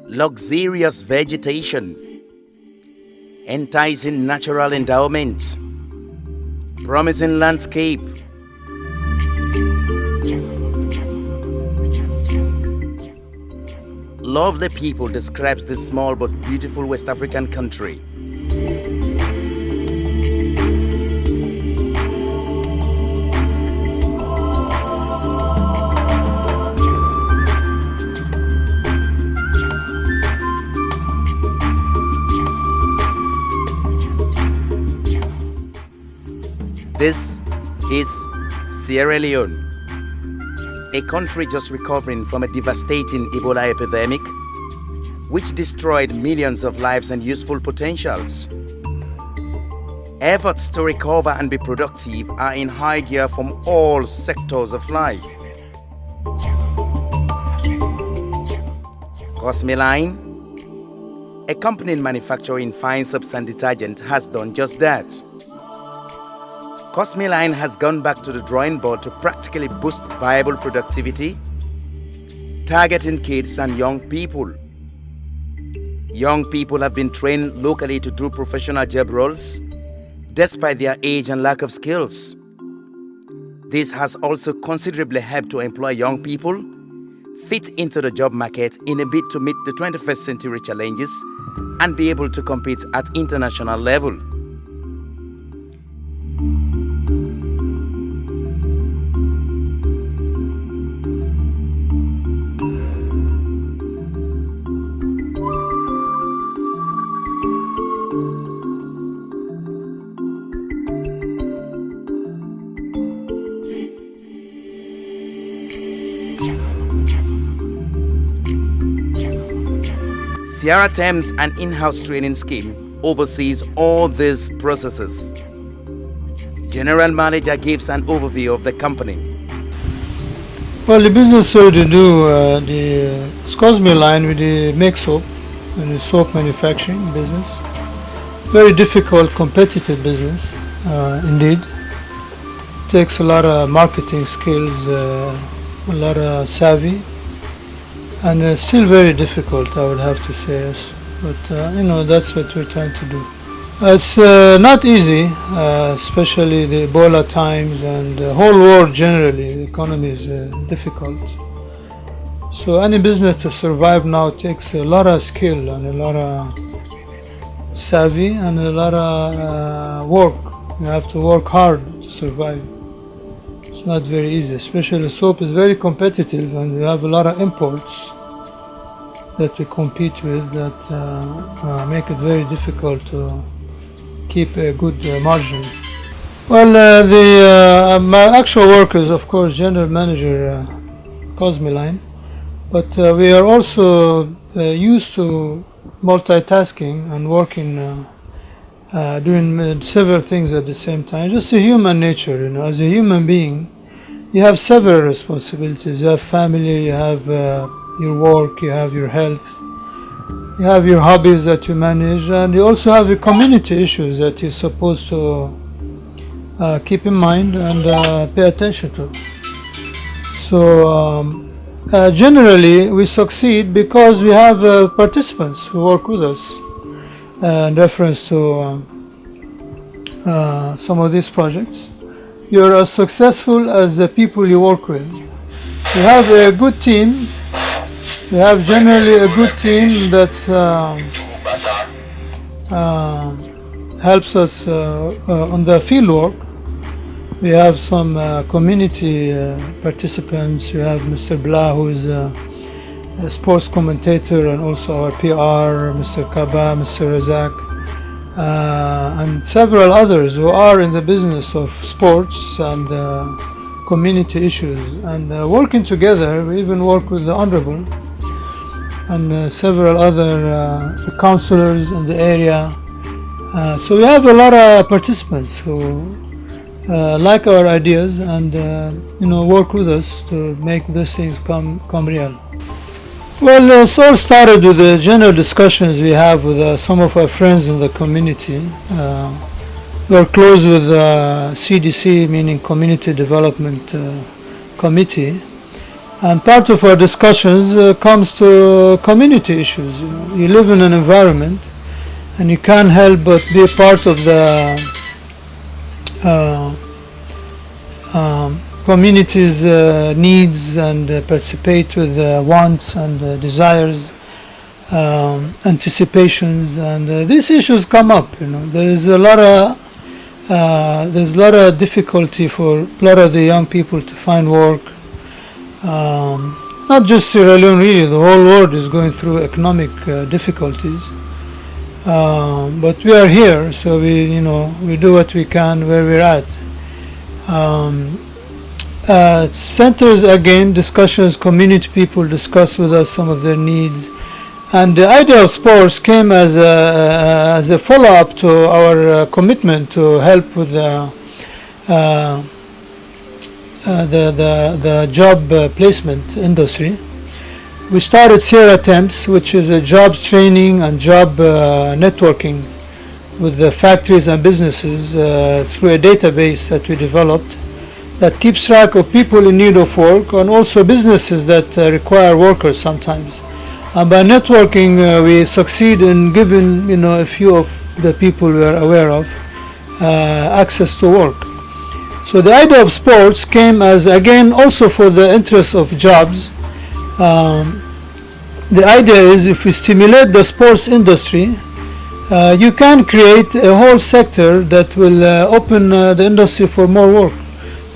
luxurious vegetation, enticing natural endowment, promising landscape. Lovely people describes this small but beautiful West African country. This is Sierra Leone, a country just recovering from a devastating Ebola epidemic, which destroyed millions of lives and useful potentials. Efforts to recover and be productive are in high gear from all sectors of life. Cosmeline, a company manufacturing fine soaps and detergent, has done just that. Cosmeline has gone back to the drawing board to practically boost viable productivity, targeting kids and young people. Young people have been trained locally to do professional job roles, despite their age and lack of skills. This has also considerably helped to employ young people, fit into the job market in a bid to meet the 21st century challenges and be able to compete at international level. Sierra Thames, an in-house training scheme, oversees all these processes. General Manager gives an overview of the company. Well, the business we do, the Cosmeline with the make soap and the soap manufacturing business. Very difficult, competitive business, indeed. Takes a lot of marketing skills, a lot of savvy. And still very difficult, I would have to say, yes. But that's what we're trying to do. It's not easy, especially the Ebola times and the whole world generally. The economy is difficult. So any business to survive now takes a lot of skill and a lot of savvy and a lot of work. You have to work hard to survive. It's not very easy, especially soap is very competitive and we have a lot of imports that we compete with that make it very difficult to keep a good margin. Well, my actual work is of course General Manager Cosmeline, but we are also used to multitasking and working doing several things at the same time. Just a human nature, as a human being, you have several responsibilities. You have family, you have your work, you have your health, you have your hobbies that you manage, and you also have your community issues that you're supposed to keep in mind and pay attention to. So generally we succeed because we have participants who work with us. In reference to some of these projects, you're as successful as the people you work with. You have a good team. We have generally a good team that helps us on the field work. We have some community participants. We have Mr. Blah, who is a sports commentator, and also our PR, Mr. Kaba, Mr. Razak, and several others who are in the business of sports and community issues. And working together, we even work with the Honorable and several other councillors in the area. So we have a lot of participants who like our ideas and work with us to make these things come real. Well, it all started with the general discussions we have with some of our friends in the community. We're close with CDC, meaning Community Development Committee, And part of our discussions comes to community issues. You live in an environment, and you can't help but be a part of the community's needs and participate with wants and desires, anticipations, and these issues come up. There's a lot of difficulty for a lot of the young people to find work. Not just Sierra Leone, really, the whole world is going through economic difficulties. But we are here, so we do what we can where we're at. Centers again, discussions, community people discuss with us some of their needs, and the idea of sports came as a follow-up to our commitment to help with the job placement industry. We started Sierra Temps, which is a jobs training and job networking with the factories and businesses through a database that we developed that keeps track of people in need of work and also businesses that require workers sometimes. And by networking, we succeed in giving a few of the people we are aware of access to work. So the idea of sports came as, again, also for the interest of jobs. The idea is if we stimulate the sports industry, you can create a whole sector that will open the industry for more work.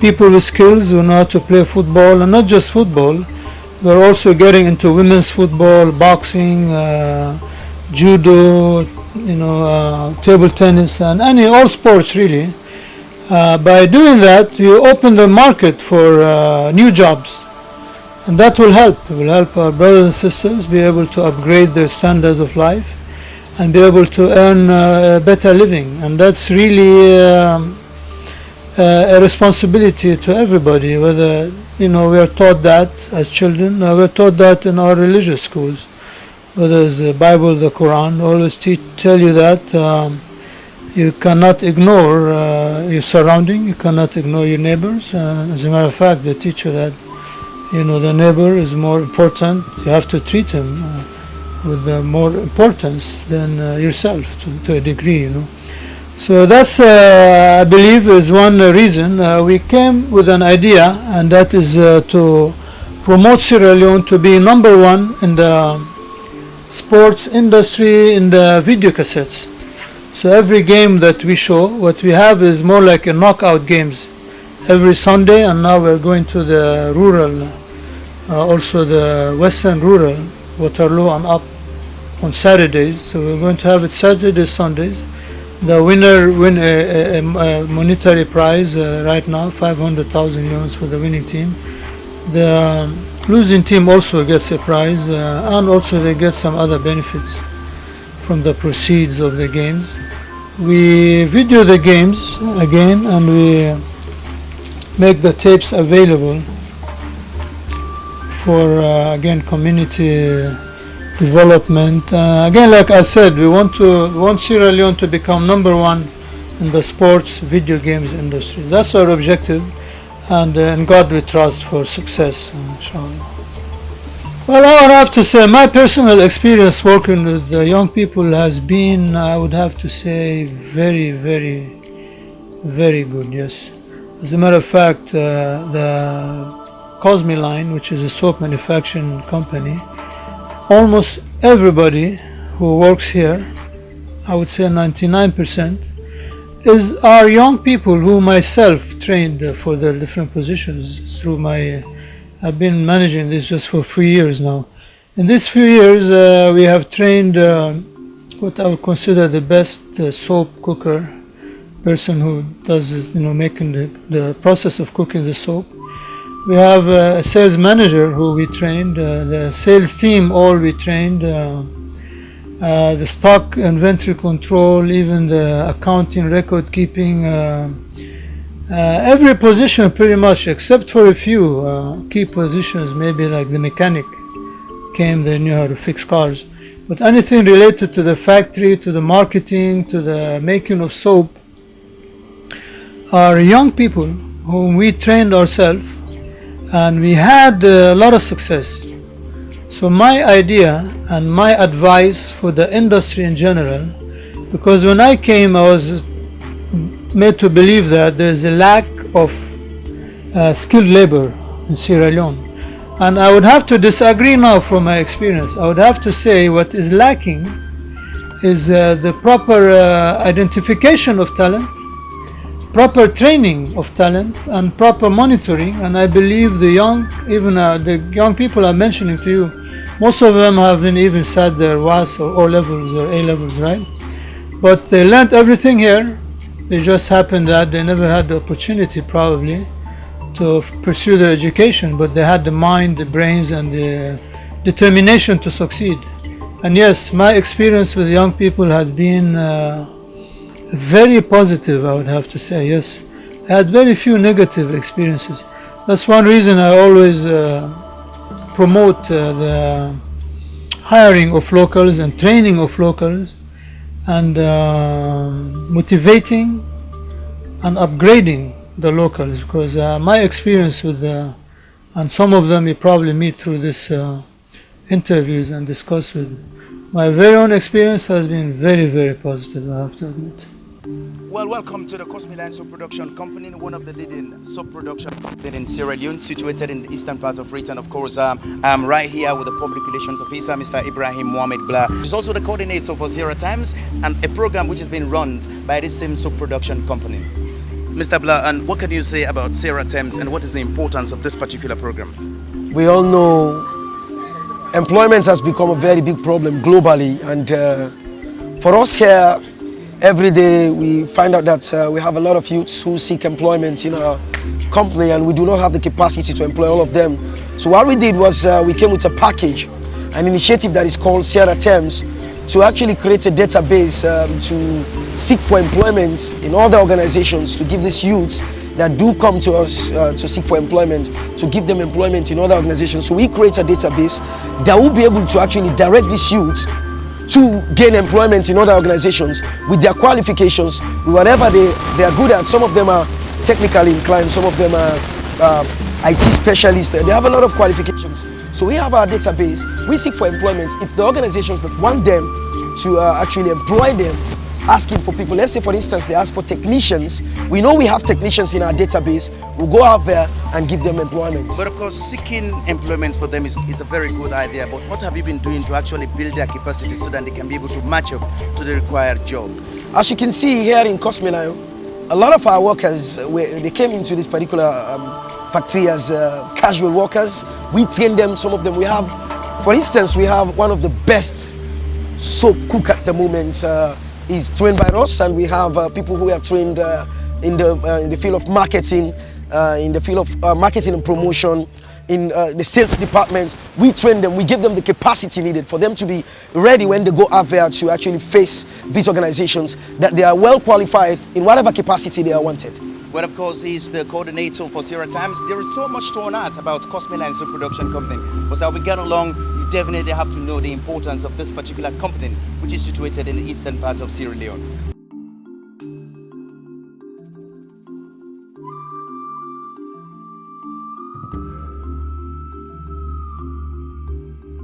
People with skills who know how to play football, and not just football. We're also getting into women's football, boxing, judo, table tennis, and all sports really. By doing that, you open the market for new jobs, and that will help. It will help our brothers and sisters be able to upgrade their standards of life and be able to earn a better living. And that's really a responsibility to everybody, whether we are taught that as children, we're taught that in our religious schools, whether it's the Bible, the Quran, always tell you that you cannot ignore your surrounding, you cannot ignore your neighbors. As a matter of fact, they teach you that the neighbor is more important. You have to treat him with more importance than yourself to a degree. So that's, I believe, is one reason we came with an idea, and that is to promote Sierra Leone to be number one in the sports industry in the video cassettes. So every game that we show, what we have is more like a knockout games every Sunday, and now we're going to the rural, also the western rural, Waterloo and up on Saturdays. So we're going to have it Saturdays, Sundays. The winner win a monetary prize right now, 500,000 euros for the winning team. The losing team also gets a prize, and also they get some other benefits from the proceeds of the games. We video the games again, and we make the tapes available for again community development. Again, like I said, we want Sierra Leone to become number one in the sports video games industry. That's our objective, and in God we trust for success, inshallah. Well, I would have to say my personal experience working with the young people has been, I would have to say, very, very, very good, yes. As a matter of fact, the Cosmeline, which is a soap manufacturing company, almost everybody who works here, I would say 99%, are young people who myself trained for their different positions through I've been managing this just for 3 years now. In these few years, we have trained what I would consider the best soap cooker, person who does, making the process of cooking the soap. We have a sales manager who we trained, the sales team all we trained, the stock inventory control, even the accounting, record keeping, every position pretty much, except for a few key positions, maybe like the mechanic they knew how to fix cars. But anything related to the factory, to the marketing, to the making of soap, are young people whom we trained ourselves. and we had a lot of success. So my idea and my advice for the industry in general, because when I came I was made to believe that there's a lack of skilled labor in Sierra Leone, and I would have to disagree now from my experience. I would have to say what is lacking is the proper identification of talent, proper training of talent, and proper monitoring. And I believe the young people I'm mentioning to you, most of them haven't even sat their WAS or O levels or A levels, right? But they learned everything here. It just happened that they never had the opportunity probably to pursue their education, but they had the mind, the brains, and the determination to succeed. And yes, my experience with young people has been very positive, I would have to say. Yes, I had very few negative experiences. That's one reason I always promote the hiring of locals and training of locals, and motivating and upgrading the locals, because my experience with and some of them you probably meet through this interviews and discuss with, my very own experience has been very, very positive, I have to admit. Well, welcome to the Cosmeline Production Company, one of the leading production companies in Sierra Leone, situated in the eastern part of Britain. Of course, I'm right here with the public relations officer, Mr. Ibrahim Mohamed Blah. He's also the coordinator for Sierra Times and a program which has been run by this same production company. Mr. Blah, and what can you say about Sierra Times and what is the importance of this particular program? We all know employment has become a very big problem globally, and for us here, every day we find out that we have a lot of youths who seek employment in our company, and we do not have the capacity to employ all of them. So what we did was we came with a package, an initiative that is called Sierra Times, to actually create a database to seek for employment in other organizations, to give these youths that do come to us to seek for employment, to give them employment in other organizations. So we create a database that will be able to actually direct these youths to gain employment in other organizations with their qualifications, with whatever they are good at. Some of them are technically inclined, some of them are IT specialists. They have a lot of qualifications. So we have our database, we seek for employment. If the organizations that want them to actually employ them, asking for people, let's say for instance they ask for technicians, we know we have technicians in our database, we'll go out there and give them employment. But of course, seeking employment for them is a very good idea, but what have you been doing to actually build their capacity so that they can be able to match up to the required job? As you can see here in Cosmeline, a lot of our workers, they came into this particular factory as casual workers. We train them, some of them we have, for instance, we have one of the best soap cook at the moment. Is trained by us, and we have people who are trained in the field of marketing, in the field of marketing and promotion, in the sales department. We train them, we give them the capacity needed for them to be ready when they go out there to actually face these organizations, that they are well qualified in whatever capacity they are wanted. Well, of course, he's the coordinator for Sierra Times. There is so much to unearth about Cosmeline Production Company. But as we get along, you definitely have to know the importance of this particular company, which is situated in the eastern part of Sierra Leone.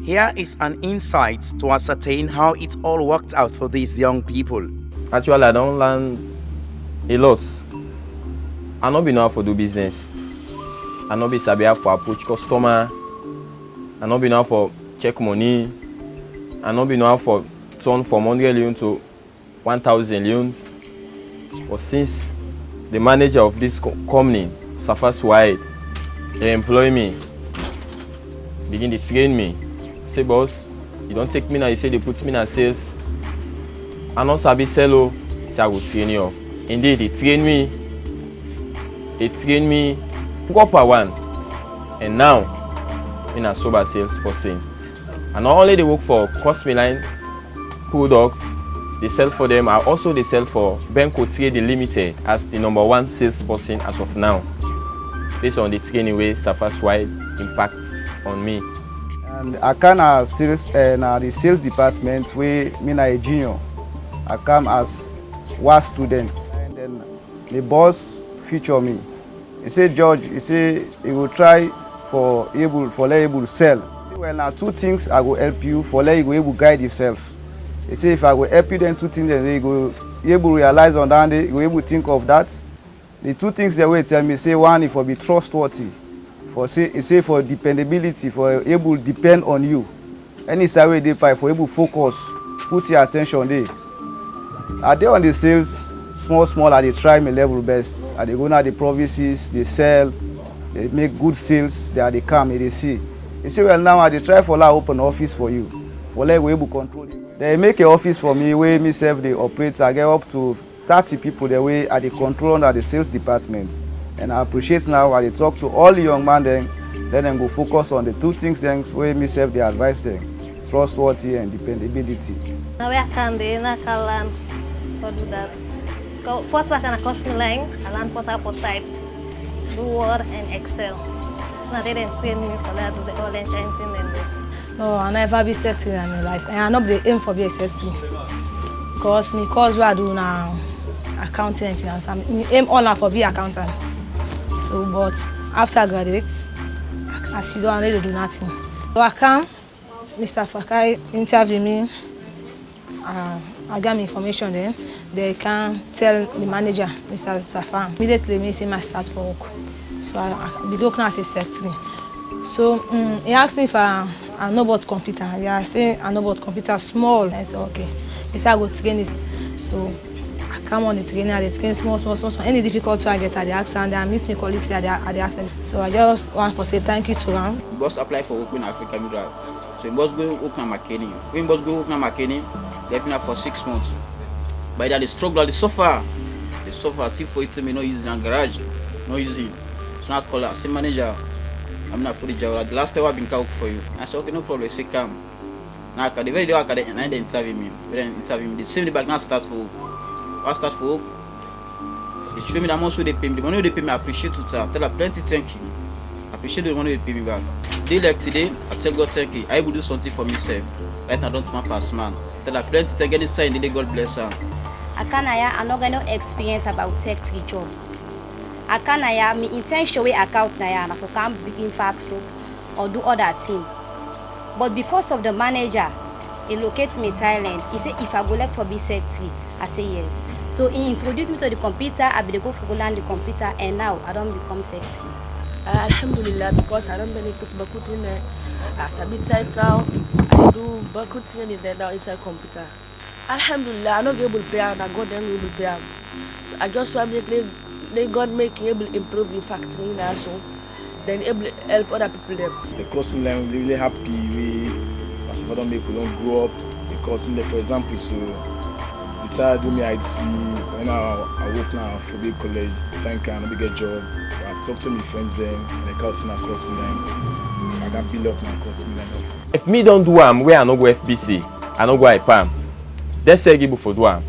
Here is an insight to ascertain how it all worked out for these young people. Actually, I don't learn a lot. I don't know how to do business. I don't know how to approach customer. I don't know how to check money. I don't know how to turn from 100 leon to 1,000 leons. But since the manager of this company, Safas Wide, they employ me, begin to train me. Say, boss, you don't take me now, you say they put me in sales. I don't sabi sell, so I will train you. Indeed, they train me. They train me one per one, and now I'm a sober salesperson. And not only they work for Cosmeline Products, they sell for them. I also they sell for Benko Trade Limited as the #1 salesperson as of now, based on the training way Safas Wide impact on me. And I come as sales the sales department where me a junior. I come as one student, and then the boss feature me. He said, George, he said he will try for let able sell. Say, well, now 2 things I go help you for let you go able guide yourself. They say if I go help you, then 2 things, then you go able realize on that day, you go able think of that. The 2 things they will tell me, say one, if for be trustworthy, for say for dependability, for able depend on you. Any way they buy for able focus, put your attention there. Are they on the sales, small, and they try my level best. Are they go now the provinces, they sell, they make good sales, they come, they see. They say, well, now they try for like open office for you, for like we able control it. They make an office for me where myself they operate. I get up to 30 people the way at the control under the sales department. And I appreciate now I talk to all the young men then let them go focus on the 2 things then where myself they advise them. Trustworthy and dependability. Now I can learn how to do that. First work on a Cosmeline, I learn photo type, do Word and Excel. Now they didn't train me for that, do the whole entire thing and do. No, I never be settled in my life. And I not be aim for be settled. Because me cause what I do now, accounting and finance. I aim all now for be accountant. So, but after I graduate, I still don't really do nothing. So I come, Mr. Fakai interview me. I got me information then. They can tell the manager, Mr. Safan. Immediately, me see my start for work. So I be looking at a secretary. So he asked me if I know about computer. I say I know about computer small. I said okay. He said I go train this. So I come on the training. I train small. Any difficulty I get at the accent, I meet my colleagues at the accent. So I just want to say thank you to them. You must apply for work in Africa Middle. So you must go work in McKinney. When you must go work in McKinney, they've been for 6 months. By that they struggle, they suffer. They suffer. Till for it, me not using a garage, not using. So I call her, say manager, I'm not for the job. Like, last time I've been called for you. I said okay, no problem. Say come. Now the very day I can and they interview me. Then interview me. The same day back now start for work. I start for work. They show me the amount they pay me. The money they pay me, I appreciate it. Tell her plenty thank you. I appreciate the money they pay me back. Day like today, I tell God thank you. I will do something for myself. Right now, I don't want pass man. Tell her plenty thank you. Inside the day, God bless her. I not going to experience about secretary job. I can't my intention way account na for can begin fax or do other thing. But because of the manager, he locates me Thailand. He said if I go like for be secretary, I say yes. So he introduced me to the computer. I be go for learn the computer, and now I don't become secretary. Alhamdulillah, because I don't benefit Bakut in there. As a bit side now, I do Bakut in there now inside computer. Alhamdulillah, I not be able to pay and I got them able to pay. So I just want to make God make able to improve the factory now, so then able to help other people there. The Cosmeline really happy we as if I don't make people don't grow up. The Cosmeline, for example, so the time I do me IT when I work now for big college, thank you, I get job. I talk to my friends then and they call to my Cosmeline. I can build up my Cosmeline also. If me don't do where I no go FBC, I no go IPAM. That's eligible for do am.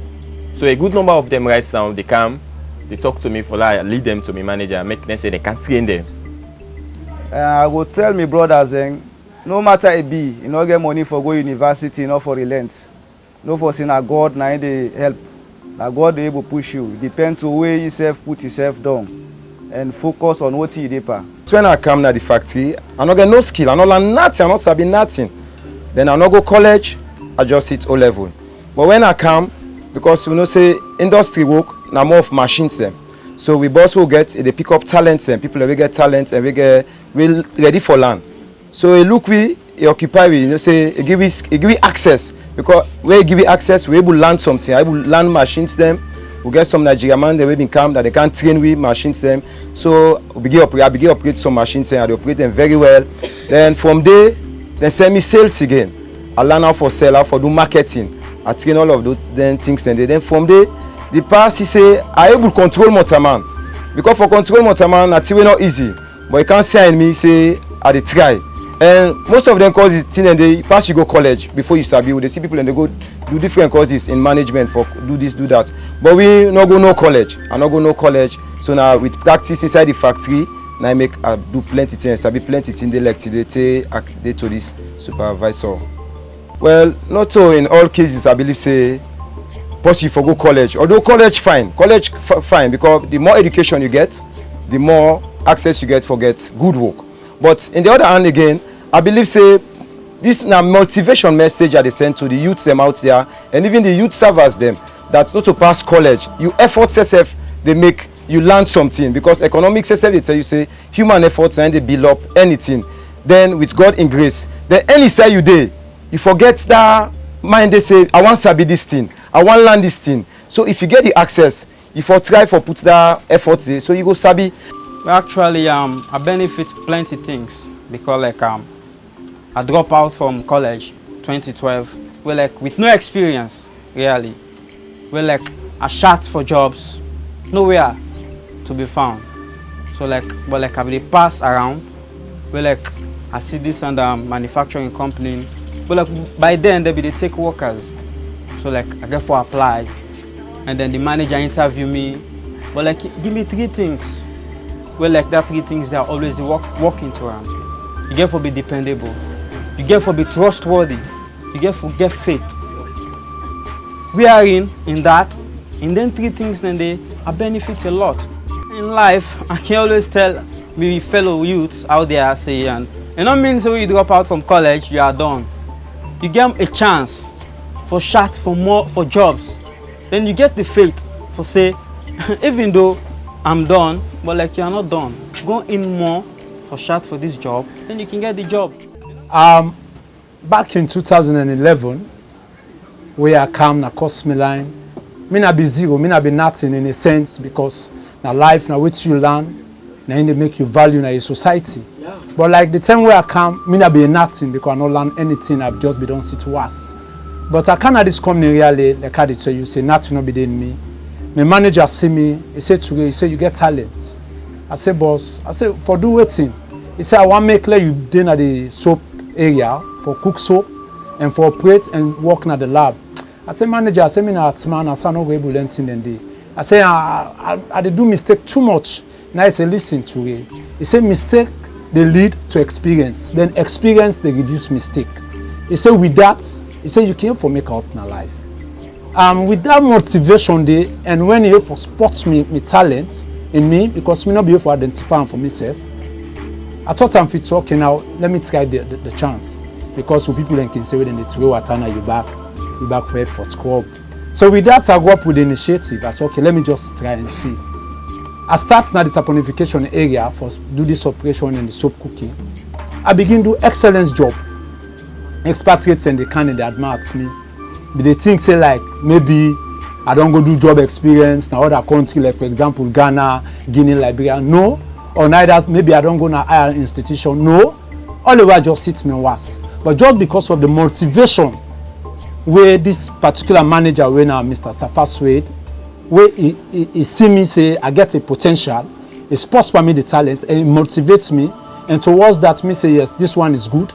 So a good number of them right now, they come, they talk to me for like lead them to my manager, make them say they can train them. I will tell my brothers, no matter it be, you no get money for go university, not for relent. No for saying that God na they help. That God they able push you. Depend to where yourself put yourself down and focus on what you do. So when I come to the factory, I no get no skill, I no learn nothing, I no sabi nothing. Then I no go college, I just hit O-level. But when I come, because we know say industry work, now more of machines them. So we also get they pick up talents and people we get talents and we ready for learn. So look we occupy we, you know say it give we access because we give you access we able learn something. I will learn machines them. We get some Nigerian man they will come that they can train with machines them. So we begin operate some machines and they operate them very well. Then from there, they send me sales again. I learn how for sell, how for do marketing. I train all of those things and then from there, the past he say I able control motorman because for control motorman that's not easy. But you can't say in me say I dey try. And most of them cause it thing and they pass you go college before you start build. They see people and they go do different courses in management for do this, do that. But we not go no college. I not go no college. So now with practice inside the factory, now I do plenty things. I be plenty things they like they to this supervisor. Well, not so in all cases I believe say possible for go college. Although college fine because the more education you get, the more access you get for get good work. But in the other hand again, I believe say this na motivation message I dey send to the youths them out there, and even the youth servers them, that not to pass college, you efforts SF they make you learn something, because economics SF they tell you say human efforts and they build up anything. Then with God in grace, then any side you dey, you forget that mind they say I want sabi this thing, I want learn this thing. So if you get the access, you for try for put that effort there, so you go sabi. Well, actually, I benefit plenty things because like I dropped out from college 2012. Well, like with no experience really. Well, like I shot for jobs, nowhere to be found. So like, but like I will pass around. Well, like I see this under manufacturing company. But like by then they take workers. So like I get for apply, and then the manager interview me. But like give me 3 things. Well, like that 3 things that are always working towards you. You get for be dependable. You get for be trustworthy. You get for get faith. We are in that. And then 3 things then they are benefit a lot. In life, I can always tell my fellow youths out there say, and it don't mean so you drop out from college, you are done. You get a chance for shot for jobs. Then you get the faith for say, even though I'm done, but like you are not done. Go in more for shot for this job, then you can get the job. Back in 2011, we are come na Cosmeline. Me na be zero, me na be nothing in a sense, because na life, na what you learn, na in they make you value na your society. Yeah. But like the time where I come, me na be nothing because I not learn anything. I've just been done sit worse. But I can't this company really, like I tell you, say nothing no be in me. My manager see me, he said to me, he said you get talent. I said boss, I said for do waiting. He said I want make like you dinner the soap area for cook soap and for operate and work in the lab. I said manager, I said me na man, I said no go able anything then day. I said I do mistake too much. Now I say listen to it. He said mistake they lead to experience, then experience they reduce mistake. He said with that, he said you can't for make up in life. With that motivation day, and when he for spots me talent in me, because me not be able to identify for myself, I thought I'm fit okay now, let me try the chance. Because some people can say when they throw at you back for effort squad. So with that, I go up with the initiative. I said, okay, let me just try and see. I start now the saponification area for do this operation and the soap cooking. I begin do excellent job. Expatriates and they can they admire me. But they think say like maybe I don't go do job experience now other country like for example Ghana, Guinea, Liberia. No. Or neither maybe I don't go to higher institution. No. All over just sit me worse. But just because of the motivation where this particular manager when Mr. Safa Swade, where he see me say I get a potential, he spots for me the talent and it motivates me, and towards that me say yes, this one is good.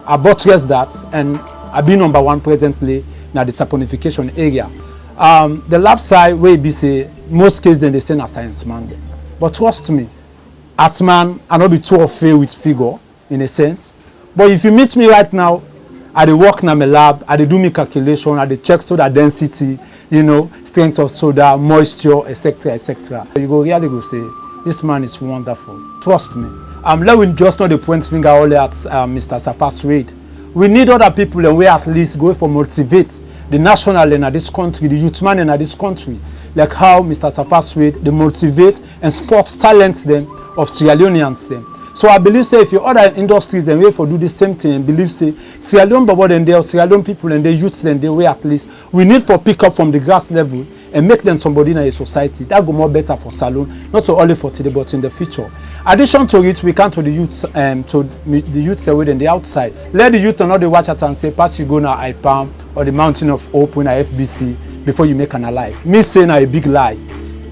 I buttress that and I be number 1 presently now the saponification area. The lab side where be say most cases then they send a science man. But trust me, at man I not be too afraid with figure in a sense. But if you meet me right now, I dey work in my lab, I dey do my calculation, I dey check soda density, you know, strength of soda, moisture, etc., etc. You go really go say, this man is wonderful. Trust me. Let me just not the point finger only at Mr. Safa Swade. We need other people and we at least go for motivate the national in this country, the youth man in this country, like how Mr. Safa Swade they motivate and sport talents them of Sierra Leoneans them. So I believe say if your other industries and way for do the same thing and believe say Sierra Leone Bobo and they Sierra Leone people and the youths and they way at least we need for pick up from the grass level and make them somebody in a society. That go more better for Salone, not only for today but in the future. Addition to it, we come to the youths the way in the outside. Let the youth not watch it and say pass you go now IPAM or the Mountain of Hope in a FBC before you make an alive. Me saying a big lie.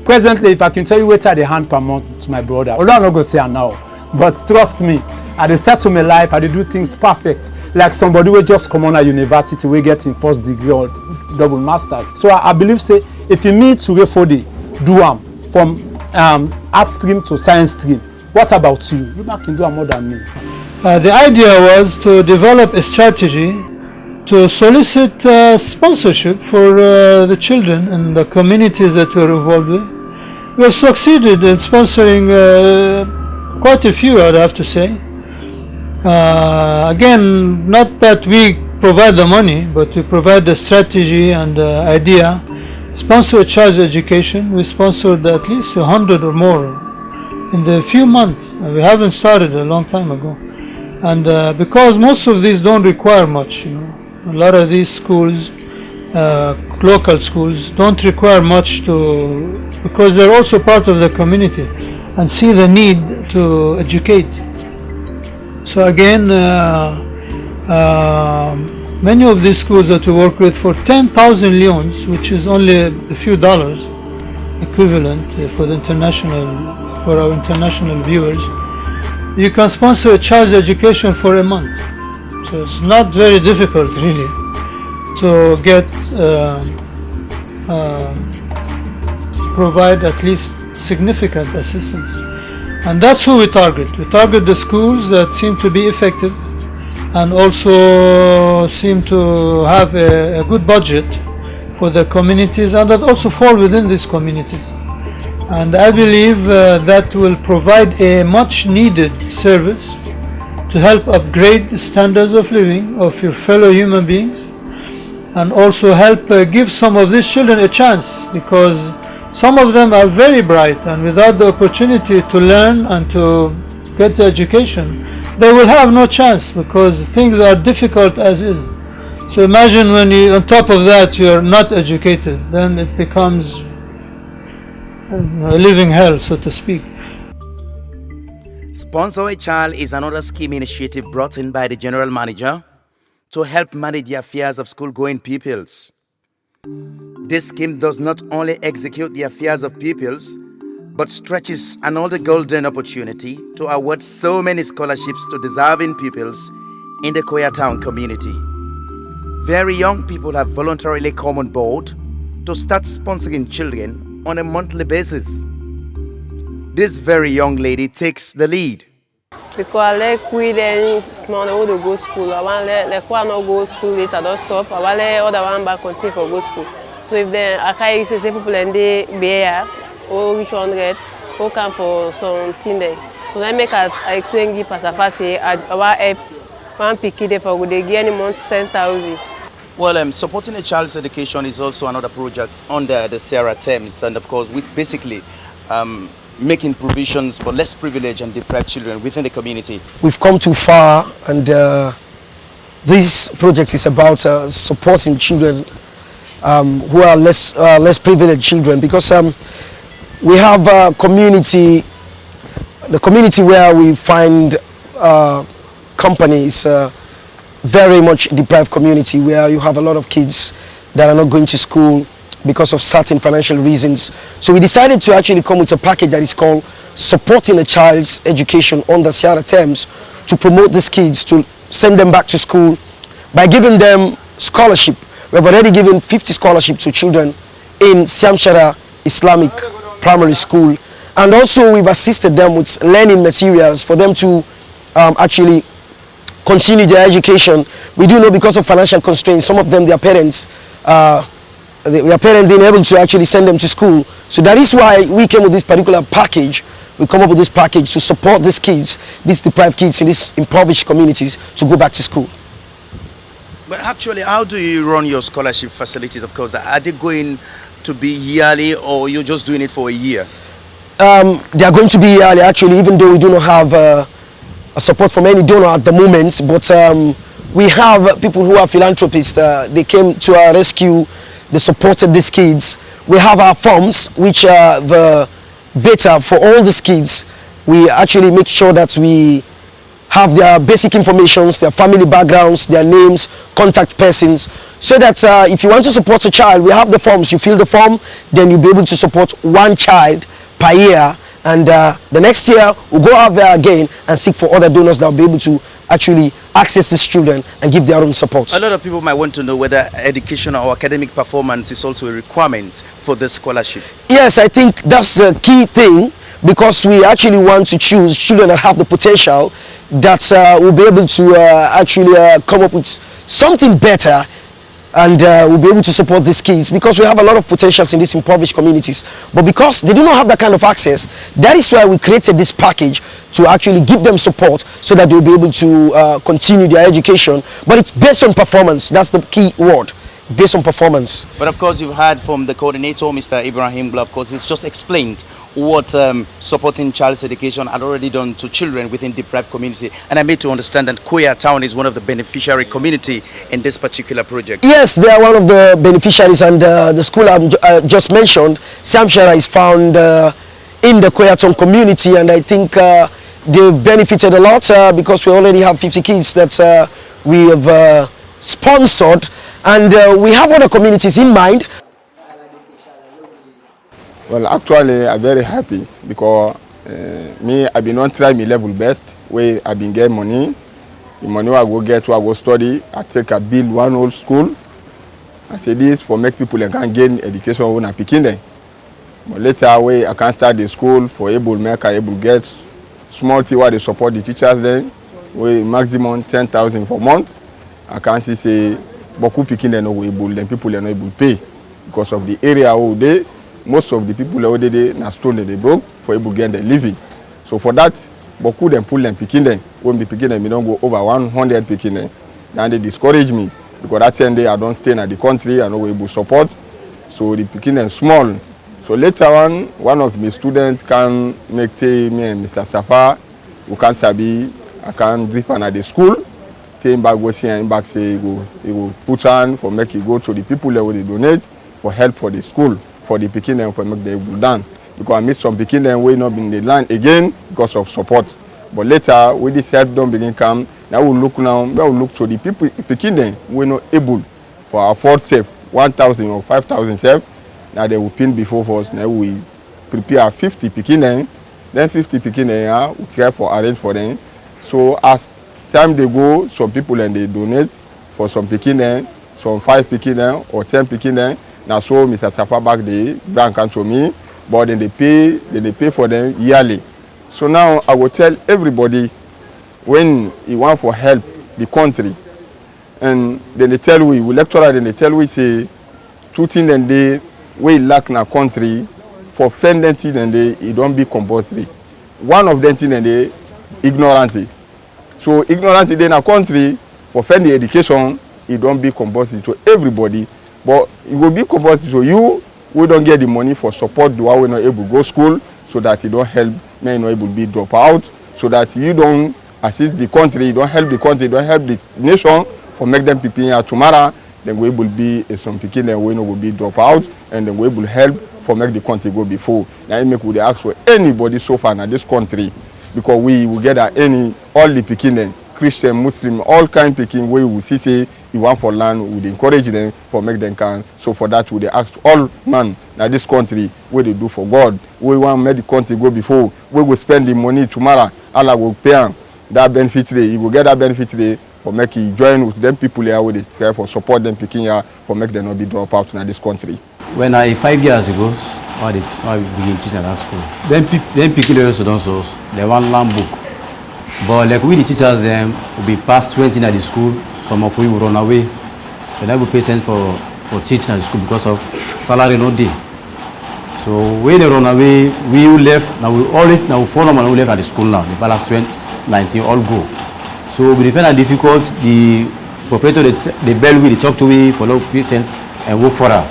Presently, if I can tell you where the hand per month to my brother, although I'm not gonna say it now. But trust me, I dey settle my life, I dey do things perfect. Like somebody will just come on a university, we get in first degree or double masters. So I believe say if you meet to for the do from art stream to science stream, what about you? You can do more than me. The idea was to develop a strategy to solicit sponsorship for the children and the communities that we're involved with. We have succeeded in sponsoring quite a few, I'd have to say. Again, not that we provide the money, but we provide the strategy and the idea. Sponsor a child's education. We sponsored at least 100 or more in the few months. We haven't started a long time ago. And because most of these don't require much, a lot of these schools, local schools, don't require much because they're also part of the community and see the need to educate. So again, many of these schools that we work with, for 10,000 leons, which is only a few dollars equivalent for our international viewers, you can sponsor a child's education for a month. So it's not very difficult really to get provide at least significant assistance. And that's who we target. We target the schools that seem to be effective and also seem to have a good budget for the communities and that also fall within these communities. And I believe that will provide a much needed service to help upgrade the standards of living of your fellow human beings and also help give some of these children a chance, because some of them are very bright and without the opportunity to learn and to get the education, they will have no chance because things are difficult as is. So imagine when on top of that you are not educated, then it becomes a living hell, so to speak. Sponsor a Child is another scheme initiative brought in by the general manager to help manage the affairs of school-going pupils. This scheme does not only execute the affairs of pupils, but stretches another golden opportunity to award so many scholarships to deserving pupils in the Koreatown community. Very young people have voluntarily come on board to start sponsoring children on a monthly basis. This very young lady takes the lead. Because I like we then small I want to go school. I want like one not go school later, don't stop. I want let other one back continue for go school. So if then I can't say people and they be here or reach 100 or come for something there. So I make I explain give as a fast say I want help one picky there for good they give any month 10,000. Well, supporting a child's education is also another project under the Sierra Thames, and of course with basically making provisions for less privileged and deprived children within the community. We've come too far, and this project is about supporting children who are less privileged children, because we have a community, the community where we find companies, very much deprived community where you have a lot of kids that are not going to school because of certain financial reasons. So we decided to actually come with a package that is called Supporting a Child's Education on the Sierra Thames, to promote these kids, to send them back to school by giving them scholarship. We have already given 50 scholarships to children in Siamshara Islamic Primary School, and also we've assisted them with learning materials for them to actually continue their education. We do know because of financial constraints, some of them, their parents being able to actually send them to school. So that is why we came with this particular package. We come up with this package to support these kids, these deprived kids in these impoverished communities, to go back to school. But actually, how do you run your scholarship facilities? Of course, are they going to be yearly, or you're just doing it for a year? They are going to be yearly, actually, even though we do not have a support from any donor at the moment. But we have people who are philanthropists. They came to our rescue. They supported these kids. We have our forms, which are the data for all these kids. We actually make sure that we have their basic information, their family backgrounds, their names, contact persons, so that if you want to support a child, we have the forms. You fill the form, then you'll be able to support one child per year. And the next year, we'll go out there again and seek for other donors that will be able to actually access these children and give their own support. A lot of people might want to know whether educational or academic performance is also a requirement for this scholarship. Yes, I think that's the key thing, because we actually want to choose children that have the potential, that will be able to actually come up with something better and we'll be able to support these kids, because we have a lot of potentials in these impoverished communities. But because they do not have that kind of access, that is why we created this package to actually give them support so that they'll be able to continue their education. But it's based on performance. That's the key word. Based on performance. But of course, you've heard from the coordinator, Mr. Ibrahim. Of course, he's just explained what supporting child's education had already done to children within deprived community. And I made to understand that Koya Town is one of the beneficiary community in this particular project. Yes, they are one of the beneficiaries, and the school I just mentioned, Samshara, is found in the Koya Town community, and I think they've benefited a lot because we already have 50 kids that we have sponsored, and we have other communities in mind. Well, actually, I'm very happy because me, I've been on try my level best, where I've been getting money. The money I go get, I go study, I take a build one old school. I say this for make people that can gain education when I picking them. But later, way I can start the school for able make I able get small thing where they support the teachers then, with maximum 10,000 for month. I can't say beaucoup picking them no able, then people are not able to pay because of the area all day. Most of the people already na stone they broke for able to get their living. So for that, beaucoup them pull them picking them. When we picking them, we don't go over 100 picking them. Then they discourage me because that time I don't stay in the country, I know able to support. So the picking them small. So later on, one of my students can make me and Mr. Safa, who can sabi, I can drip on at the school. Take him back, go see him back, say he will put on for make it go to the people that will donate for help for the school. For the picking them for make the able done. Because I meet some picking them way not in the land again because of support. But later with this help don't begin come, now we look to the people picking them we not able for afford safe 1,000 or 5,000 safe. Now they will pin before us. Now we prepare 50 picking them, then 50 picking them we try for arrange for them. So as time they go, some people and they donate for some picking them, some 5 picking them or 10 picking them. Now so Mr. Safa back the bank and to me, but then they pay for them yearly. So now I will tell everybody when you want for help the country, and then they tell we lecturer, then they tell we say 2 things then they we lack in our country for fending things and they it don't be compulsory. One of them things then they ignorance. So ignorance in our country for fending education it don't be compulsory to everybody. But it will be compulsory to you who don't get the money for support the one we're not able to go school, so that you don't help men not able to be drop out, so that you don't assist the country, you don't help the country, you don't help the nation for make them people here tomorrow, then we will be some picking and we will be drop out, and then we will help for make the country go before. Now I make we ask for anybody so far in this country, because we will get all the picking, Christian, Muslim, all kind picking we will see say you want for land, we would encourage them for make them can. So for that, we ask all man now this country what they do for God. We want to make the country go before. We will spend the money tomorrow. Allah will pay that benefit today. He will get that benefit today for make he join with them people here with they care for support them picking here for make them not be drop out in this country. When 5 years ago, I begin teaching at that school. Then picking the also don't so they want land book. But like we the teachers them will be past 20 at the school. Some of we will run away. They never pay cents for teaching at the school because of salary no day. So when they run away, we left. Now we 4 numbers we left at the school now. The balance 2019 all go. So we find it difficult. The proprietor the bell we talk to we follow patient and work for her.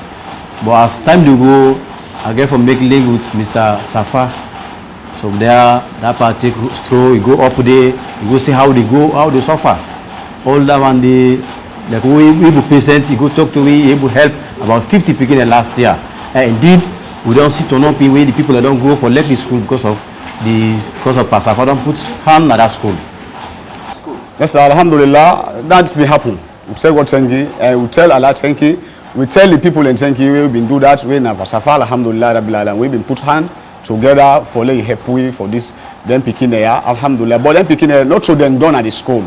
But as time to go, I get from make link with Mr. Safa. So there that part take stroll, you go up there, you go see how they suffer. All that one day, like we able patient, you go talk to me, able help about 50 people last year. And indeed, we don't see turn up where the people that don't go for left the school because of Pastor Safa don't put hand at that school. Yes, Alhamdulillah, that's been happen. We tell God thank you, and we tell Allah thank you. We tell the people and thank you. We've been do that. We now Pastor Safa, Alhamdulillah, Rabbil Alamin. We've been put hand together for like help we for this. Them picking there, Alhamdulillah. But them picking there, not so them done at the school.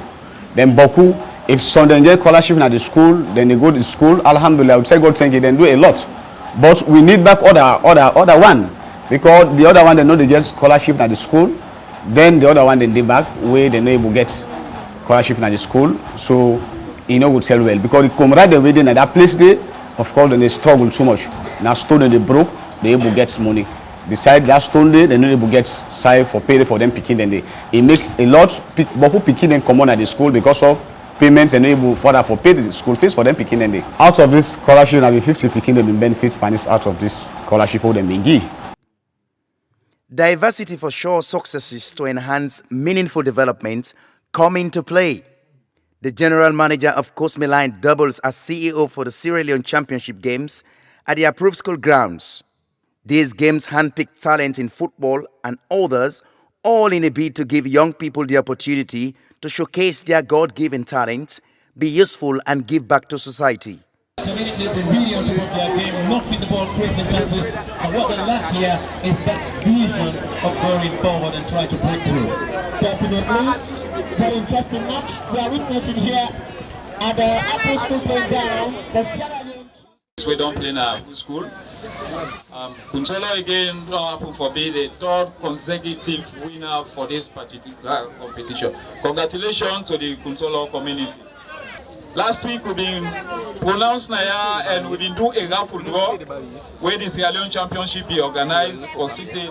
Then Boku, if Sunday get scholarship at the school, then they go to the school. Alhamdulillah, we say God thank you. Then do a lot. But we need back other one, because the other one they know they get scholarship at the school. Then the other one they back where they know able get scholarship at the school. So you know, would sell well because the come right away then at that place there, of course, then they struggle too much. Now stone they broke, they able to get money. Beside that stone there, they able to get side for pay for them picking then they make a lot but who picking them come on at the school because of payments and able further for pay the school fees for them picking then they. Out of this scholarship, now 50 picking them in benefits finance out of this scholarship for them being give. Diversity for sure successes to enhance meaningful development come into play. The general manager of Cosmeline doubles as CEO for the Sierra Leone Championship Games at the approved school grounds. These games handpick talent in football and others, all in a bid to give young people the opportunity to showcase their God-given talent, be useful and give back to society. Community, they really on top of their game, knocking the ball, creating chances, and what they lack here is that vision of going forward and trying to break through. Definitely, very interesting match we are witnessing here at the Apple School going down, the Sierra Leone. We don't play in our school. Kuntolo again don't happen for being the third consecutive winner for this particular competition. Congratulations to the Kuntolo community. Last week we've been pronounced Naya and we've been doing a raffle draw where the Sierra Leone Championship be organized for CC a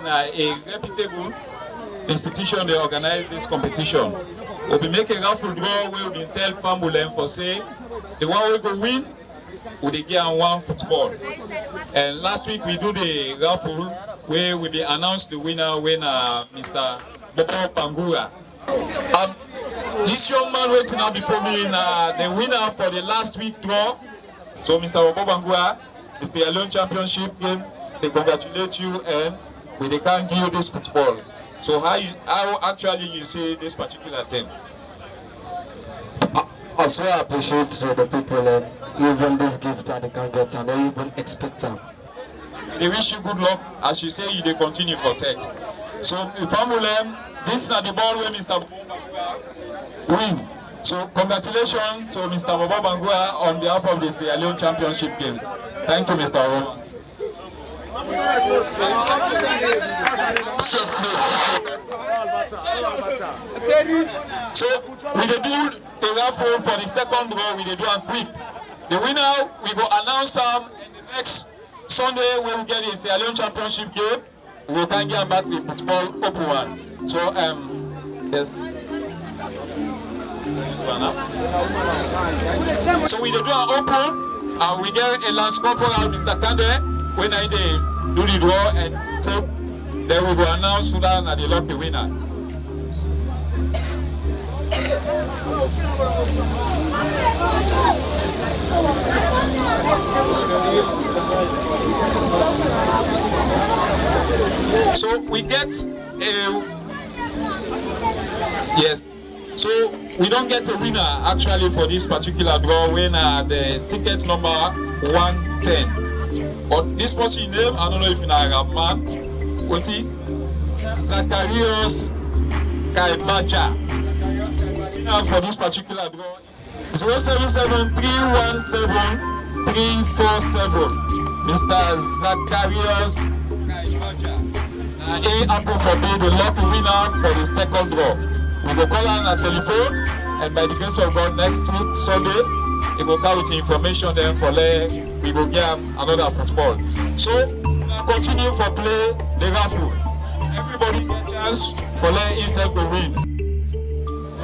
reputable institution they organize this competition. We'll be making a raffle draw where we'll be tell family for say the one we go win will they get one football. And last week we do the raffle where we be announced the winner when Mr. Bobo Bangura. This young man waiting now before me the winner for the last week draw. So Mr. Bobo Bangura, it's the Sierra Leone Championship game. They congratulate you and they can give you this football. So how actually you see this particular thing? Also I appreciate the people and even this gift and they can get and they even expect them. They wish you good luck as you say they continue for text. So family, this is the ball where Mr. win. So congratulations to Mr. Bobo Bangura on behalf of the Sierra Leone Championship Games. Thank you, Mr. Bobo. So we do the raffle for the second draw, we do and quick. The winner we go announce in the next Sunday when we get the Sierra Leone Championship game. We will can get back to the football open one. So yes. So we do an open and we get a last corporal Mr. Kande when I do the draw and take then we will announce who that are the lucky winner. So we get yes. So we don't get a winner actually for this particular draw when the ticket number 110. But this person name, I don't know if you know a man, Oti Zacharias Kaibaja. For this particular draw, 077 317 347. Mr. Zacharias Kaibaja. A apple for being the lucky winner for the second draw. We will call on a telephone, and by the grace of God, next week Sunday, we will come with information then for we will get another football. So continue for play the raffle. Everybody get a chance for himself to win.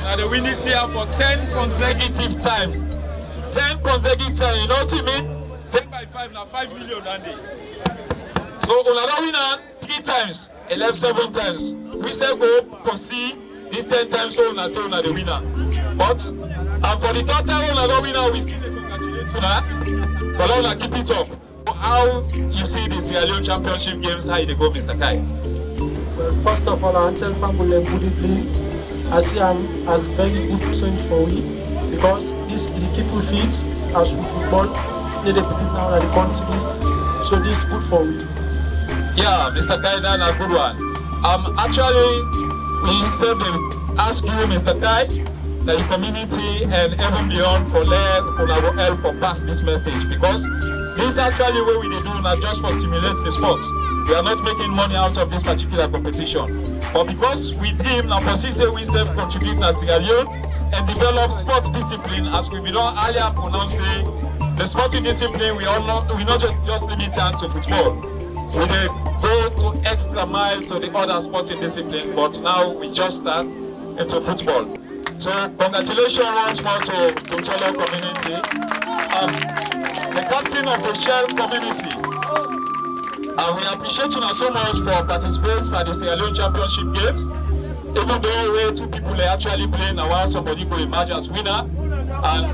Now the win is here for 10 consecutive times. 10 consecutive times, you know what I mean? 10 by 5 now 5 million that day. So another winner 3 times, 11 7 times. We say go proceed this 10 times so una say una the winner. But for the third time another winner we still congratulate you. But una keep it up. How you see the Sierra Leone Championship Games, how they go, Mr. Kai? Well, first of all, I tell family good evening. I see I'm as very good trend for we because this the keep we fit as we football. They depend now at the country, so this is good for we. Yeah, Mr. Kai, that's a good one. Actually, we said them ask you, Mr. Kai, the community and even beyond for let una go help for pass this message, because this actually what we dey do na just for stimulate the sport. We are not making money out of this particular competition, but because we dream na for see say we self contribute na Sierra Leone and develop sports discipline, as we been don earlier pronounce say the sporting discipline we not just limit it to football. We dey go to extra mile to the other sporting discipline, but now we just start into football. So congratulations once more to Kuntolo community, the captain of the Shell community. And we appreciate you so much for participating for the Sierra Leone Championship Games. Even though we two people are actually playing, now while somebody will emerge as winner. And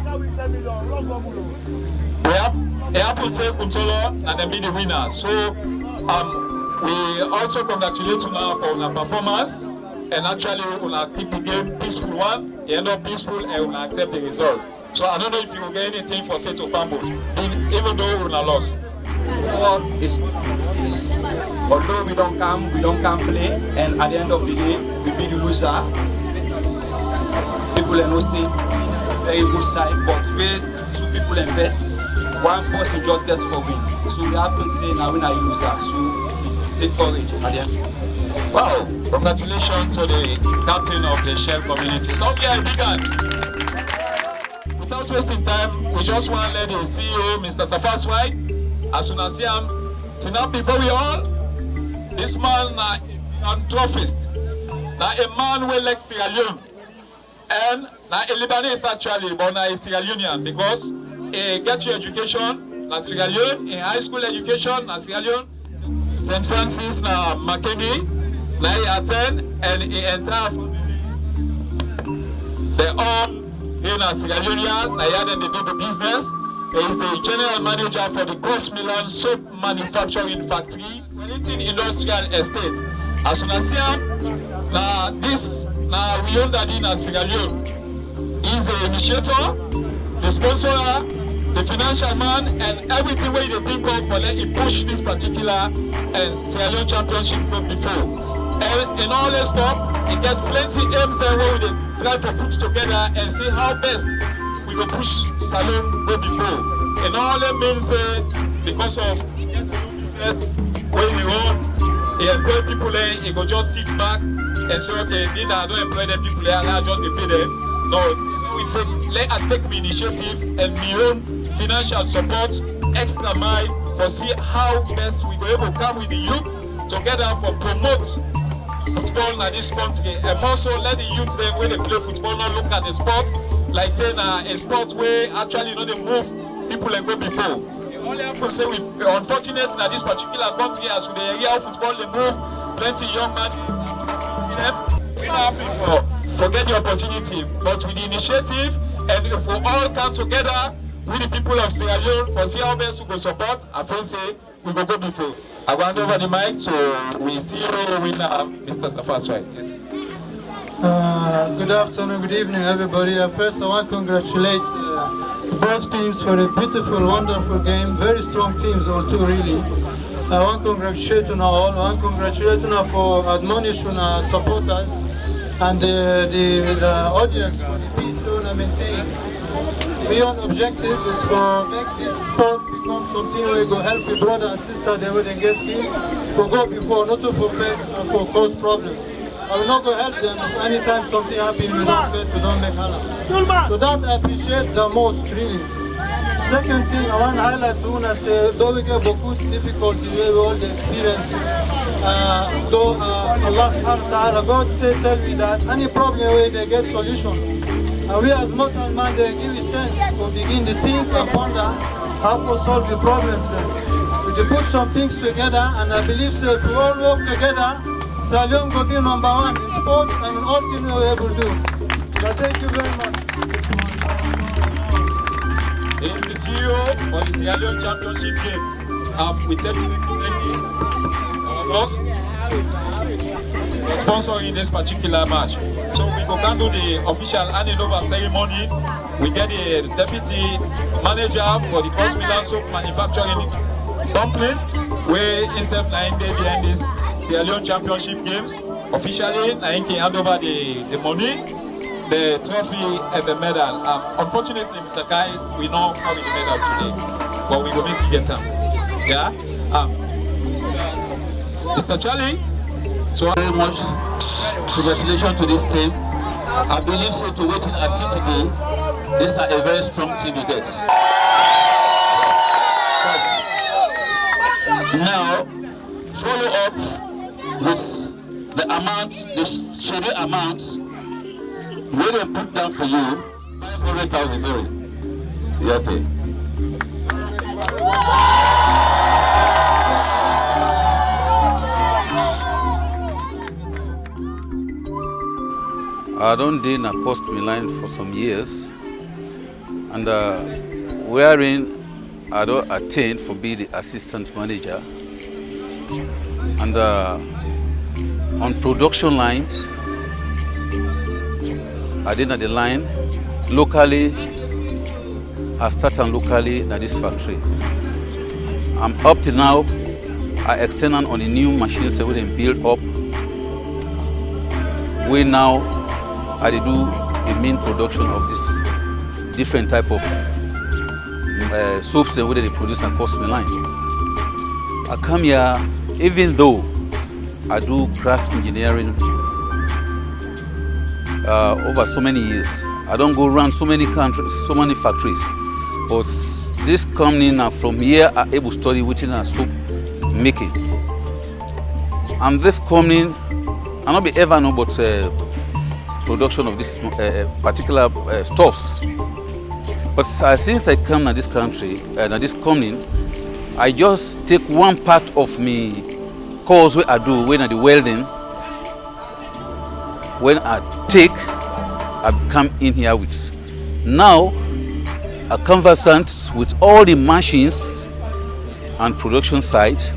we have to say Kuntolo and then be the winner. So we also congratulate you now for your performance. And actually we will keep the game peaceful one. You end up peaceful and we will accept the result. So I don't know if you will get anything for Seto Fambo, even though we will not lost. Although we don't come play, and at the end of the day, we be the loser. People are not saying very good side, but we two people in bet, one person just gets for win. So we have to say now we are loser. So take courage at the end. Wow! Congratulations to the captain of the Shell community. Don't get a big hand. Without wasting time, we just want to let the CEO, Mr. Safaswai, as soon as him, tonight before we all, this man is a trophyist. Now a man who likes Sierra Leone. And now a Lebanese actually, but now a Sierra Leonean, because he gets your education, na Sierra Leone, in high school education, na Sierra Leone, St. Francis, na Makeni, now he attend, and he enter, they all in a Sierra Leone, now they do the business. He is the general manager for the Cosmeline soap manufacturing factory, Wellington Industrial Estate. As soon as we own that in Sierra Leone. He is the initiator, the sponsor, the financial man, and everything where they think of for he push this particular Sierra Leone championship before. And in all this stuff, he gets plenty aims there where we try to put together and see how best we go push Salon go before. And all that means because of he gets to do business when he run, he employ people there, he go just sit back and say, okay, I don't employ them people there, I just pay them. No, let I take my initiative and my own financial support, extra mile for see how best we go able to come with the youth together for promote football in this country, and also let the youth them when they play football not look at the sport like saying a sport where actually they move people and go before. The only have to say we unfortunate in this particular country as with the area of football they move plenty young men. We not happy for get the opportunity, but with the initiative and if we all come together with the people of Sierra Leone for see how best we go support, I feel say we go before. I will hand over the mic to we see you winner, Mr. Safaswai. Yes. Good afternoon, good evening, everybody. First, I want to congratulate both teams for a beautiful, wonderful game. Very strong teams, all two, really. I want to congratulate you all. I want to congratulate you for admonishing supporters and the audience for the peace zone and maintain. Beyond objective is for make this sport become something where you go help your brother and sister they will get skilled for go before, not to forfeit and for cause problem. I will not go help them if anytime something happens we don't fit, we don't make halal. So that I appreciate the most really. Second thing I want to highlight to una say though we get beaucoup difficulty with all the experience though Allah subhanahu wa ta'ala God say tell me that any problem where they get solution. And we as mortal man, they give you sense to begin the things and ponder how to solve the problems. We put some things together, and I believe so if we all work together, Sierra Leone will be number one in sports and in all things we're able to do. So thank you very much. He is the CEO of the Sierra Leone Championship Games. We thank you, our boss, for sponsoring this particular match. So we go can do the official handing over ceremony. We get the deputy manager for the Cosmeline soap manufacturing company, where himself na day behind this Sierra Leone Championship Games. Officially, na him can hand over the money. the trophy and the medal. Unfortunately, Mr. Kai, we not have the medal today, but we will make you get them. Yeah. Mr. Charlie, so very much congratulations to this team. I believe so to waiting I see today. These are a very strong team you get. Now, follow up with the amount, the schedule amount, where they put down for you, 500,000, sorry. Yeah, okay. I don't deal in Cosmeline for some years, and wherein I don't attain for being the assistant manager, and on production lines, I did at the line locally. I started locally in this factory. I'm up to now. I extend on the new machines that we then build up. We now I do the main production of this different type of soaps that they produce in Cosmeline. I come here, even though I do craft engineering over so many years. I don't go around so many countries, so many factories. But this company now from here are able to study within a soap making. And this company, I don't be ever know about production of this particular stuffs. But since I come to this country and this company, I just take one part of me course where I do when I do welding. When I take, I come in here with. Now, a conversant with all the machines and production site.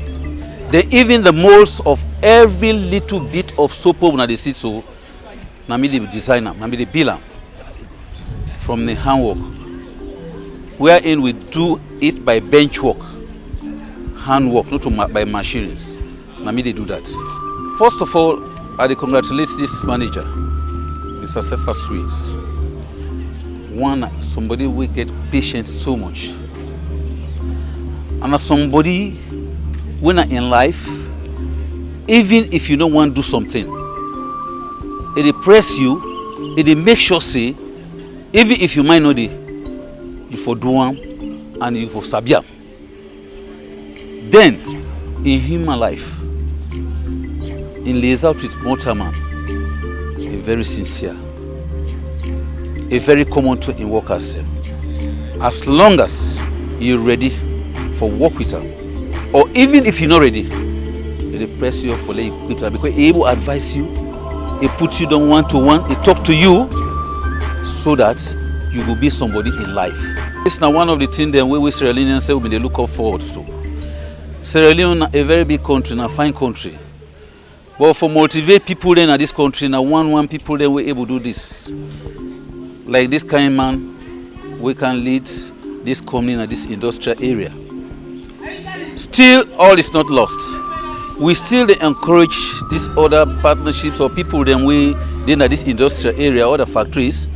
Then even the molds of every little bit of soap when they see so. I mean the designer, I mean the builder from the handwork. Wherein we do it by bench work, handwork, not by machines. I mean they do that. First of all, I congratulate this manager, Mr. Sefa Sweets. One, somebody will get patient so much. And as somebody, when in life, even if you don't want to do something, it press you, it make sure say, even if you might know you for do one and you for sabia. Then, in human life, in lays out with mortal man, a very sincere, a very common to in workers. As long as you're ready for work with her, or even if you're not ready, it press you for let you because it able to advise you. It puts you down one-to-one, it talk to you so that you will be somebody in life. It's now one of the things that we Sierra Leoneans say we look forward to. Sierra Leone, a very big country, a fine country. But for motivate people in this country, now one people then we're able to do this. Like this kind of man, we can lead this company in this industrial area. Still, all is not lost. We still encourage these other partnerships or people then we in this industrial area, other factories,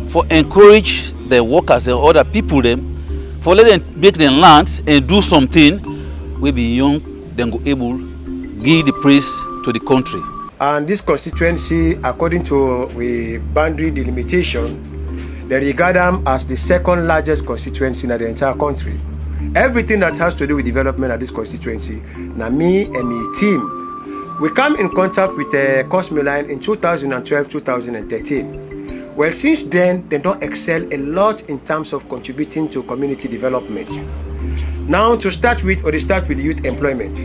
for encourage the workers and other people them, for let them make them land and do something, we be young, then go able give the praise to the country. And this constituency, according to the boundary delimitation, they regard them as the second largest constituency in the entire country. Everything that has to do with development of this constituency, now me and my team, we come in contact with the Cosmeline in 2012-2013. Well, since then, they don't excel a lot in terms of contributing to community development. Now, to start with, they start with youth employment.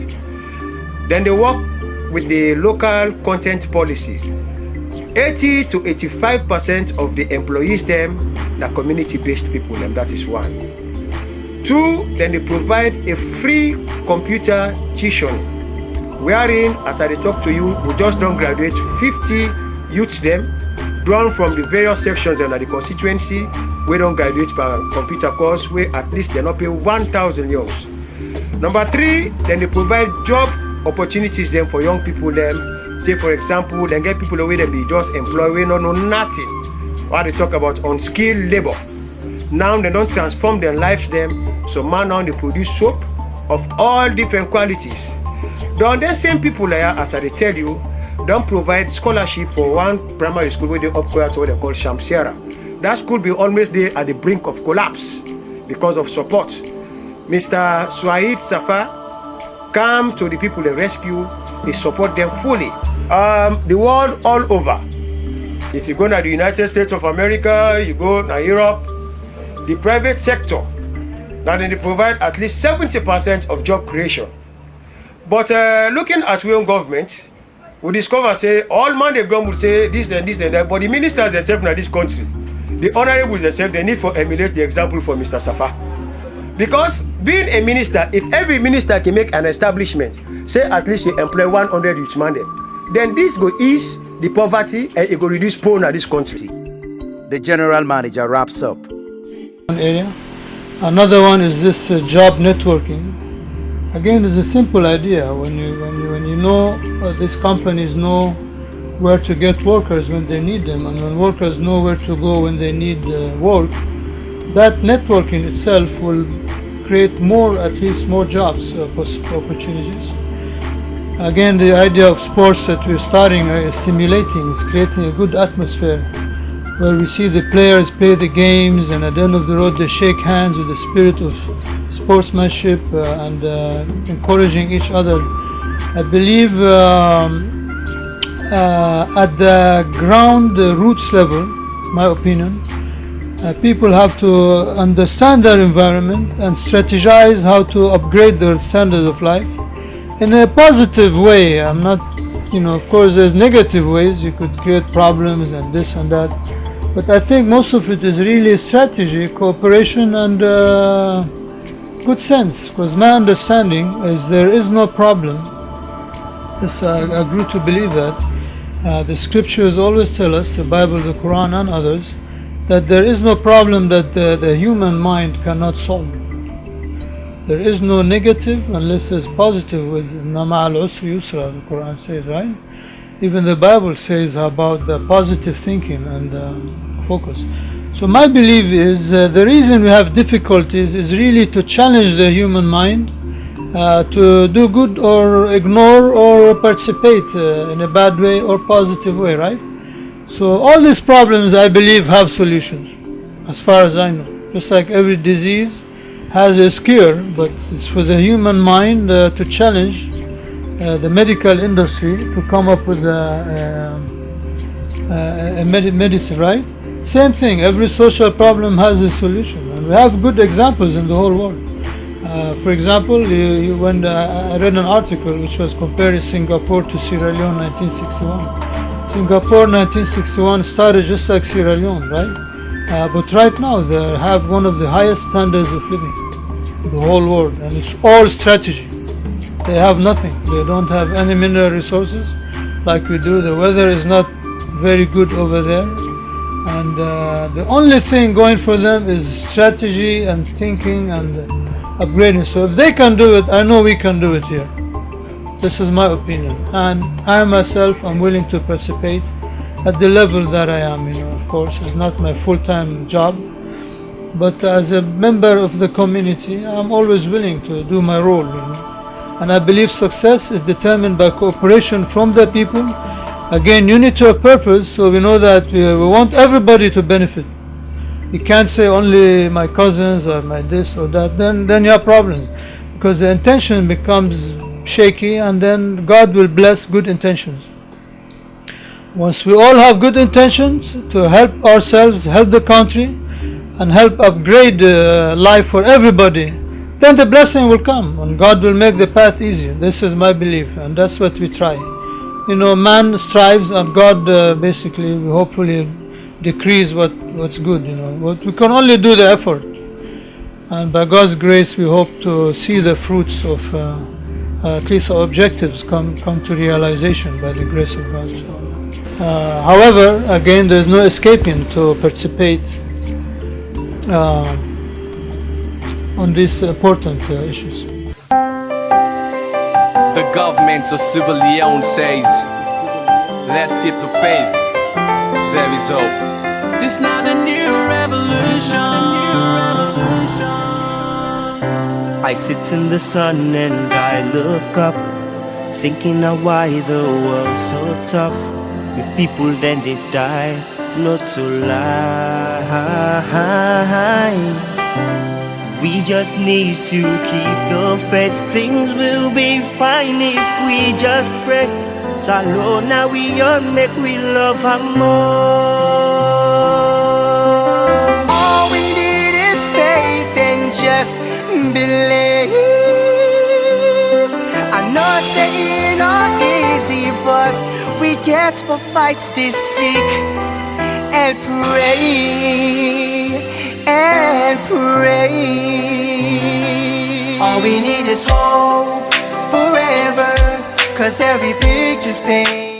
Then they work with the local content policy. 80 to 85% of the employees them are community-based people, and that is one. Two, then they provide a free computer tuition, wherein, as I talk to you, we just don't graduate 50 youths them, drawn from the various sections in the constituency. We don't graduate per computer course, where at least they're not paying 1,000 euros. Number three, then they provide job opportunities then for young people them. Say for example, then get people away they be just employed, we don't know nothing. What they talk about unskilled labor. Now they don't transform their lives them. So now they produce soap of all different qualities. The same people here, as I tell you, don't provide scholarship for one primary school where they upgrade to what they call Sierra. That school be always there at the brink of collapse because of support. Mr. Suhaid Safa come to the people they rescue, he support them fully. The world all over. If you go to the United States of America, you go to Europe, the private sector, now they provide at least 70% of job creation. But looking at our own government, we discover say all man they go will say this and this and that, but the ministers themselves in this country, the honorables themselves, they need to emulate the example for Mr. Safa. Because being a minister, if every minister can make an establishment, say at least you employ 100 youth man, then this go ease the poverty and it go reduce poor in this country. The general manager wraps up. One area. Another one is this job networking. Again, it's a simple idea. When you know these companies know where to get workers when they need them, and when workers know where to go when they need work, that networking itself will create at least more jobs opportunities. Again, the idea of sports that we're starting is stimulating, is creating a good atmosphere where we see the players play the games, and at the end of the road they shake hands with the spirit of sportsmanship and encouraging each other. I believe at the ground roots level, my opinion, people have to understand their environment and strategize how to upgrade their standard of life in a positive way. I'm not, of course there's negative ways, you could create problems and this and that, but I think most of it is really strategy, cooperation and good sense, because my understanding is there is no problem. Yes, I grew to believe that. The scriptures always tell us, the Bible, the Quran and others, that there is no problem that the human mind cannot solve. There is no negative unless there's positive. With Nama al-usri yusra, the Quran says, right? Even the Bible says about the positive thinking and focus. So my belief is the reason we have difficulties is really to challenge the human mind to do good or ignore or participate in a bad way or positive way, right? So all these problems, I believe, have solutions, as far as I know. Just like every disease has a cure, but it's for the human mind to challenge the medical industry to come up with a medicine, right? Same thing, every social problem has a solution, and we have good examples in the whole world. For example, when I read an article which was comparing Singapore to Sierra Leone 1961. Singapore 1961 started just like Sierra Leone, right? But right now they have one of the highest standards of living in the whole world, and it's all strategy. They have nothing. They don't have any mineral resources like we do. The weather is not very good over there, and the only thing going for them is strategy and thinking and upgrading. So if they can do it, I know we can do it here. This is my opinion, and I myself am willing to participate at the level that I am. Of course, it's not my full-time job, but as a member of the community, I'm always willing to do my role. And I believe success is determined by cooperation from the people. Again, unity of purpose, so we know that we want everybody to benefit. You can't say only my cousins or my this or that, then you have problems, because the intention becomes shaky, and then God will bless good intentions. Once we all have good intentions to help ourselves, help the country, and help upgrade life for everybody, then the blessing will come and God will make the path easier. This is my belief, and that's what we try. Man strives and God basically hopefully decrees what's good. But we can only do the effort, and by God's grace we hope to see the fruits of at least our objectives come to realization by the grace of God. However, again, there's no escaping to participate on these important issues. The government of Sierra Leone says, let's keep the faith, there is hope. This not a new revolution. I sit in the sun and I look up, thinking of why the world's so tough. With people then they die, not to lie. We just need to keep the faith. Things will be fine if we just pray. Salona we on, make we love her more. All we need is faith and just believe. I know it's saying not easy, but we get for fights this sick and pray and pray. All we need is hope forever, 'cause every picture's pain.